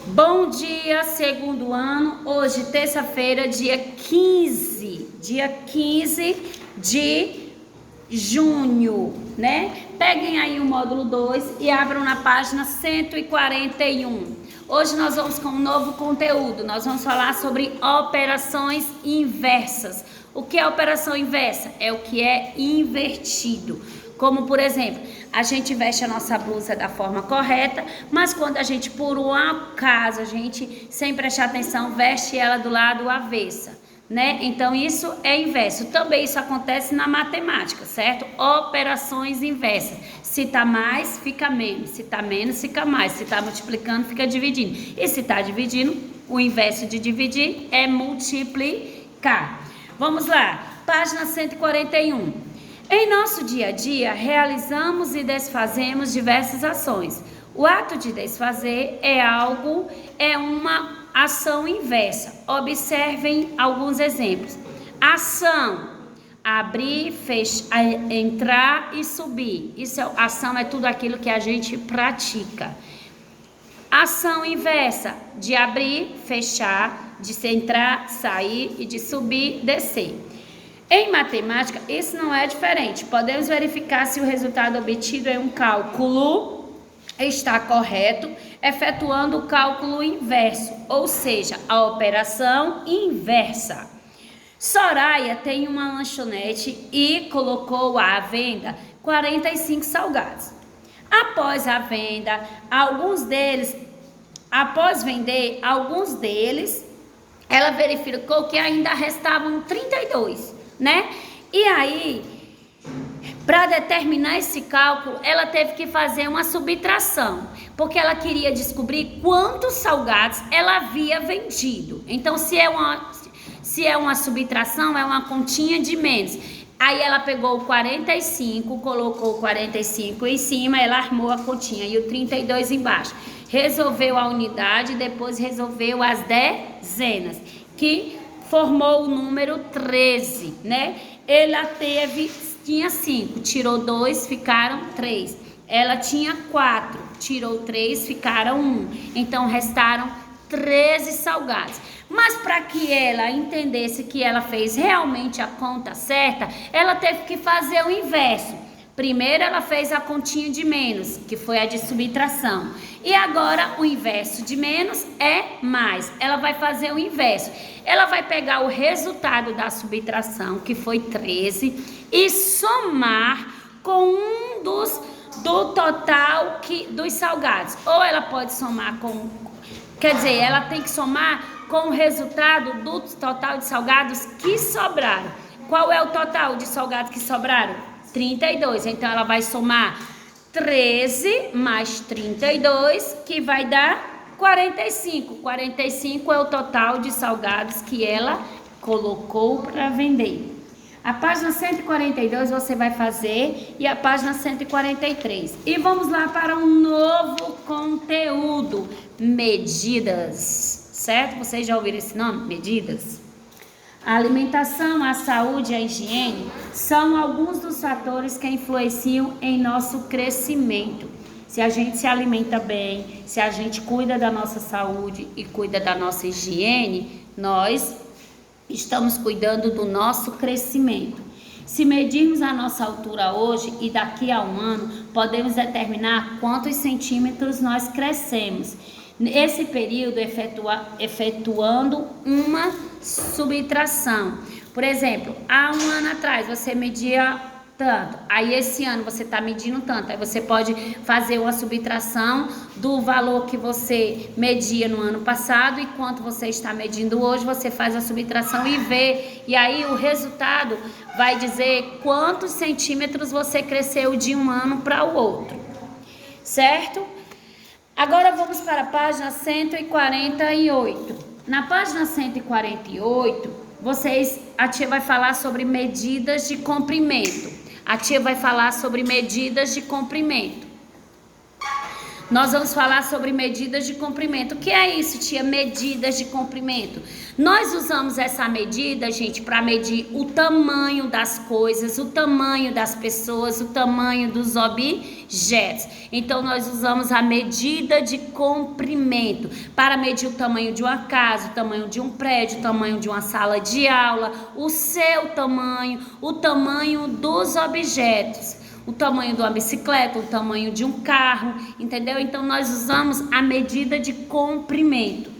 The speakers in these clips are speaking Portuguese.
Bom dia, segundo ano. Hoje, terça-feira, dia 15 de junho, né? Peguem aí o módulo 2 e abram na página 141. Hoje nós vamos com um novo conteúdo. Nós vamos falar sobre operações inversas. O que é operação inversa? É o que é invertido. Como, por exemplo, a gente veste a nossa blusa da forma correta, mas quando a gente, por um acaso, a gente, sem prestar atenção, veste ela do lado avesso, né? Então, isso é inverso. Também isso acontece na matemática, certo? Operações inversas. Se tá mais, fica menos. Se tá menos, fica mais. Se tá multiplicando, fica dividindo. E se tá dividindo, o inverso de dividir é multiplicar. Vamos lá, página 141. Em nosso dia a dia, realizamos e desfazemos diversas ações. O ato de desfazer é uma ação inversa. Observem alguns exemplos. Ação: abrir, fechar, entrar e subir. Ação é tudo aquilo que a gente pratica. Ação inversa: de abrir, fechar, de entrar, sair e de subir, descer. Em matemática, isso não é diferente. Podemos verificar se o resultado obtido em um cálculo está correto, efetuando o cálculo inverso, ou seja, a operação inversa. Soraya tem uma lanchonete e colocou à venda 45 salgados. Após vender alguns deles, ela verificou que ainda restavam 32. Né? E aí, para determinar esse cálculo, ela teve que fazer uma subtração, porque ela queria descobrir quantos salgados ela havia vendido. Então, se é uma subtração, é uma continha de menos. Aí ela pegou o 45, colocou o 45 em cima, ela armou a continha e o 32 embaixo. Resolveu a unidade, depois resolveu as dezenas, que formou o número 13, né? Tinha 5, tirou 2, ficaram 3. Ela tinha 4, tirou 3, ficaram 1. Então, restaram 13 salgados. Mas para que ela entendesse que ela fez realmente a conta certa, ela teve que fazer o inverso. Primeiro ela fez a continha de menos, que foi a de subtração. E agora o inverso de menos é mais. Ela vai fazer o inverso. Ela vai pegar o resultado da subtração, que foi 13, e somar com do total dos salgados. Ou ela pode somar ela tem que somar com o resultado do total de salgados que sobraram. Qual é o total de salgados que sobraram? 32. Então, ela vai somar 13 mais 32, que vai dar 45. 45 é o total de salgados que ela colocou para vender. A página 142 você vai fazer e a página 143. E vamos lá para um novo conteúdo, medidas, certo? Vocês já ouviram esse nome? Medidas? A alimentação, a saúde e a higiene são alguns dos fatores que influenciam em nosso crescimento. Se a gente se alimenta bem, se a gente cuida da nossa saúde e cuida da nossa higiene, nós estamos cuidando do nosso crescimento. Se medirmos a nossa altura hoje e daqui a um ano, podemos determinar quantos centímetros nós crescemos. Nesse período, efetuando uma subtração. Por exemplo, há um ano atrás você media tanto, aí esse ano você está medindo tanto, aí você pode fazer uma subtração do valor que você media no ano passado e quanto você está medindo hoje, você faz a subtração e vê, e aí o resultado vai dizer quantos centímetros você cresceu de um ano para o outro, certo? Agora vamos para a página 148. Na página 148, a tia vai falar sobre medidas de comprimento. Nós vamos falar sobre medidas de comprimento. O que é isso, tia? Medidas de comprimento. Nós usamos essa medida, gente, para medir o tamanho das coisas, o tamanho das pessoas, o tamanho dos objetos. Então, nós usamos a medida de comprimento para medir o tamanho de uma casa, o tamanho de um prédio, o tamanho de uma sala de aula, o seu tamanho, o tamanho dos objetos. O tamanho de uma bicicleta, o tamanho de um carro, entendeu? Então, nós usamos a medida de comprimento.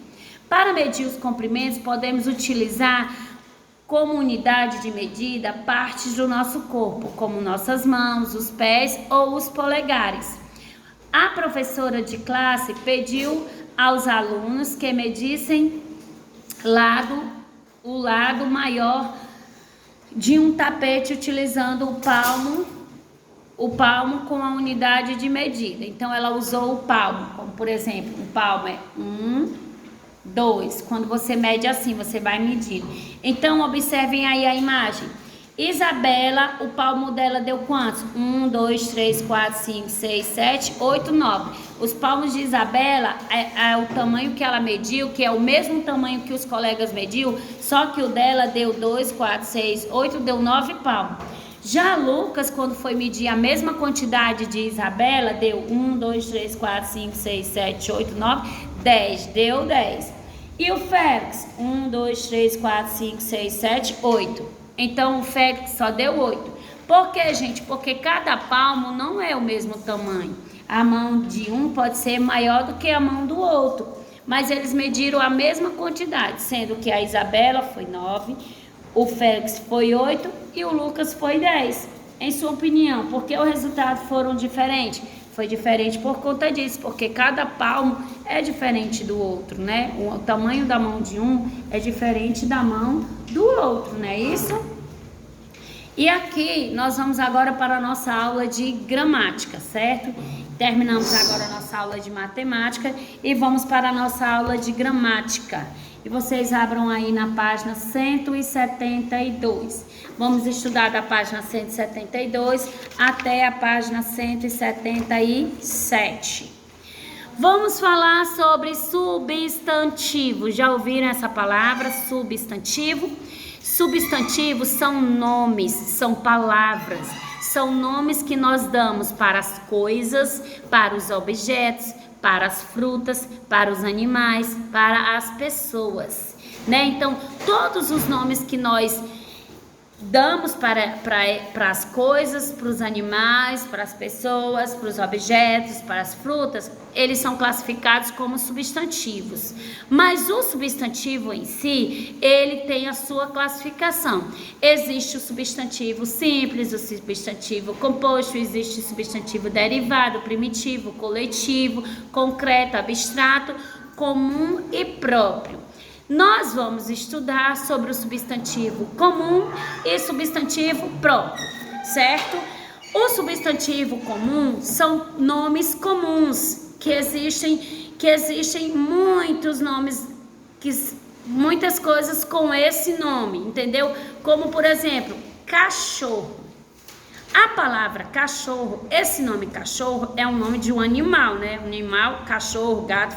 Para medir os comprimentos, podemos utilizar como unidade de medida partes do nosso corpo, como nossas mãos, os pés ou os polegares. A professora de classe pediu aos alunos que medissem o lado maior de um tapete utilizando o palmo com a unidade de medida. Então, ela usou o palmo, como por exemplo, um palmo é 1, 2. Quando você mede assim, você vai medindo. Então, observem aí a imagem. Isabela, o palmo dela deu quantos? 1, 2, 3, 4, 5, 6, 7, 8, 9. Os palmos de Isabela é o tamanho que ela mediu, que é o mesmo tamanho que os colegas mediu, só que o dela deu 2, 4, 6, 8, deu 9 palmos. Já Lucas, quando foi medir a mesma quantidade de Isabela, deu 1, 2, 3, 4, 5, 6, 7, 8, 9, 10. Deu 10. E o Félix? 1, 2, 3, 4, 5, 6, 7, 8. Então, o Félix só deu 8. Por quê, gente? Porque cada palmo não é o mesmo tamanho. A mão de um pode ser maior do que a mão do outro. Mas eles mediram a mesma quantidade, sendo que a Isabela foi 9, o Félix foi 8 e o Lucas foi 10. Em sua opinião, por que os resultados foram diferentes? Foi diferente por conta disso, porque cada palmo é diferente do outro, né? O tamanho da mão de um é diferente da mão do outro, não é isso? E aqui nós vamos agora para a nossa aula de gramática, certo? Terminamos agora a nossa aula de matemática e vamos para a nossa aula de gramática. E vocês abram aí na página 172. Vamos estudar da página 172 até a página 177. Vamos falar sobre substantivo. Já ouviram essa palavra, substantivo? Substantivos são nomes, são palavras, são nomes que nós damos para as coisas, para os objetos, para as frutas, para os animais, para as pessoas, né? Então, todos os nomes que nós damos para as coisas, para os animais, para as pessoas, para os objetos, para as frutas, eles são classificados como substantivos. Mas o substantivo em si, ele tem a sua classificação. Existe o substantivo simples, o substantivo composto, existe o substantivo derivado, primitivo, coletivo, concreto, abstrato, comum e próprio. Nós vamos estudar sobre o substantivo comum e substantivo próprio, certo? O substantivo comum são nomes comuns, que existem muitos nomes, muitas coisas com esse nome, entendeu? Como, por exemplo, cachorro. A palavra cachorro, esse nome cachorro é um nome de um animal, né? Um animal, cachorro, gato,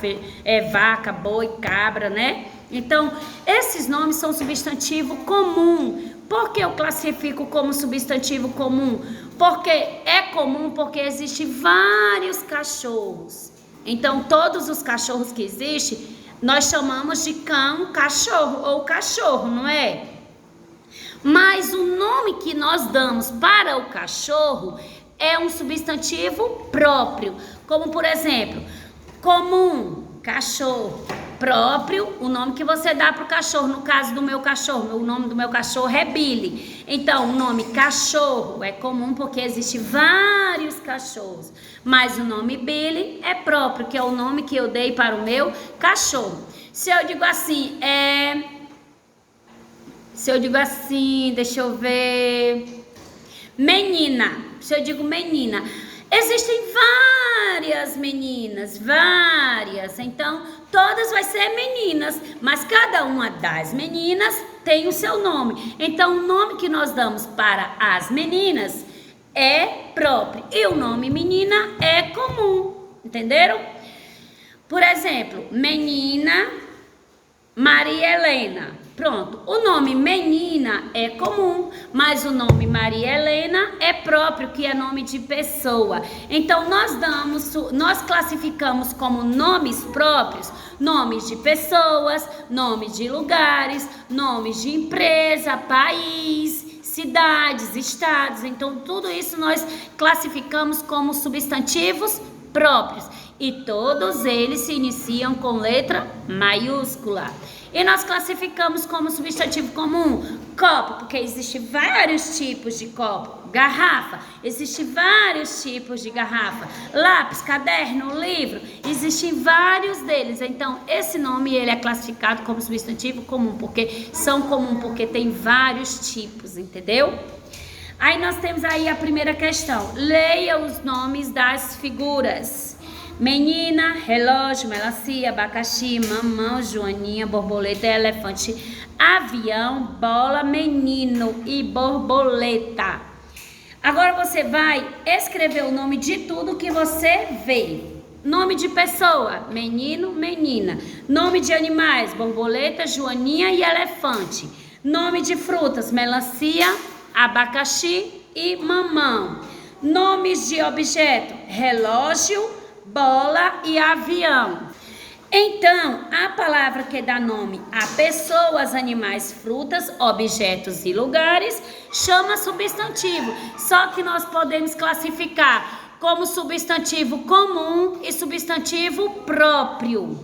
vaca, boi, cabra, né? Então, esses nomes são substantivo comum. Por que eu classifico como substantivo comum? Porque é comum porque existem vários cachorros. Então, todos os cachorros que existem, nós chamamos de cão, cachorro ou cachorro, não é? Mas o nome que nós damos para o cachorro é um substantivo próprio. Como, por exemplo, comum, cachorro. Próprio, o nome que você dá para o cachorro. No caso do meu cachorro, o nome do meu cachorro é Billy. Então, o nome cachorro é comum porque existem vários cachorros. Mas o nome Billy é próprio, que é o nome que eu dei para o meu cachorro. Se eu digo assim, deixa eu ver, menina. Se eu digo menina, existem várias meninas, várias. Então, todas vai ser meninas, mas cada uma das meninas tem o seu nome. Então, o nome que nós damos para as meninas é próprio e o nome menina é comum. Entenderam? Por exemplo, menina Maria Helena. Pronto, o nome menina é comum, mas o nome Maria Helena é próprio, que é nome de pessoa. Então nós classificamos como nomes próprios, nomes de pessoas, nomes de lugares, nomes de empresa, país, cidades, estados. Então tudo isso nós classificamos como substantivos próprios e todos eles se iniciam com letra maiúscula. E nós classificamos como substantivo comum copo, porque existem vários tipos de copo. Garrafa, existem vários tipos de garrafa. Lápis, caderno, livro, existem vários deles. Então, esse nome ele é classificado como substantivo comum, porque são comum, porque tem vários tipos, entendeu? Aí nós temos aí a primeira questão. Leia os nomes das figuras. Menina, relógio, melancia, abacaxi, mamão, joaninha, borboleta, elefante, avião, bola, menino e borboleta. Agora você vai escrever o nome de tudo que você vê. Nome de pessoa, menino, menina. Nome de animais, borboleta, joaninha e elefante. Nome de frutas, melancia, abacaxi e mamão. Nomes de objeto, relógio, bola e avião. Então, a palavra que dá nome a pessoas, animais, frutas, objetos e lugares chama substantivo. Só que nós podemos classificar como substantivo comum e substantivo próprio.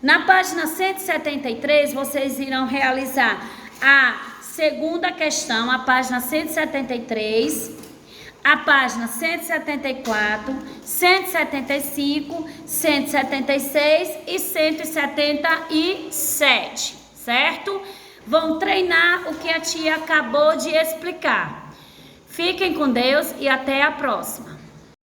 Na página 173, vocês irão realizar a segunda questão, a página 173, a página 174, 175, 176 e 177, certo? Vão treinar o que a tia acabou de explicar. Fiquem com Deus e até a próxima.